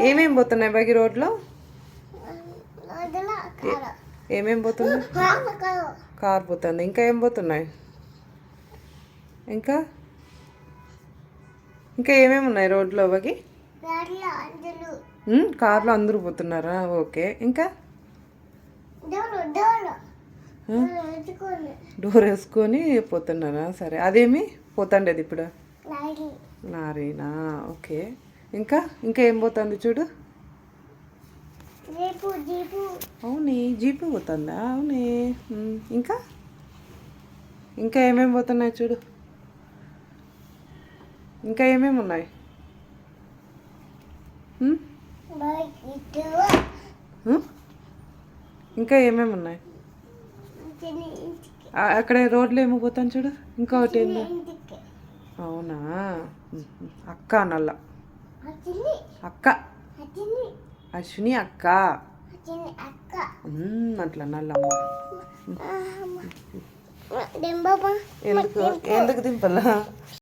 ఏమేమి పోతున్నాయి బాగి రోడ్లో? ఏమేమి పోతున్నాయి? కార్ పోతుంది. ఇంకా ఏం పోతున్నాయి? ఇంకా ఇంకా ఏమేమి ఉన్నాయి రోడ్లో బాగి? కార్లో అందరూ పోతున్నారా? ఓకే. ఇంకా డోర్ వేసుకొని పోతున్నారా? సరే. అదేమి పోతుండేది ఇప్పుడు? లారీనా? ఓకే. ఇంకా ఇంకా ఏం పోతుంది చూడు. అవునే, జీపు పోతుందా? అవునే. ఇంకా ఇంకా ఏమేమి పోతున్నాయి చూడు. ఇంకా ఏమేమి ఉన్నాయి? ఇంకా ఏమేమి ఉన్నాయి? అక్కడ రోడ్లో ఏమో పోతాను చూడు. ఇంకొకటి ఏందో. అవునా? అక్క నల్ల అక్క అశ్విని అక్క అట్లా నల్లమ్మ. ఎందుకు దింపలా?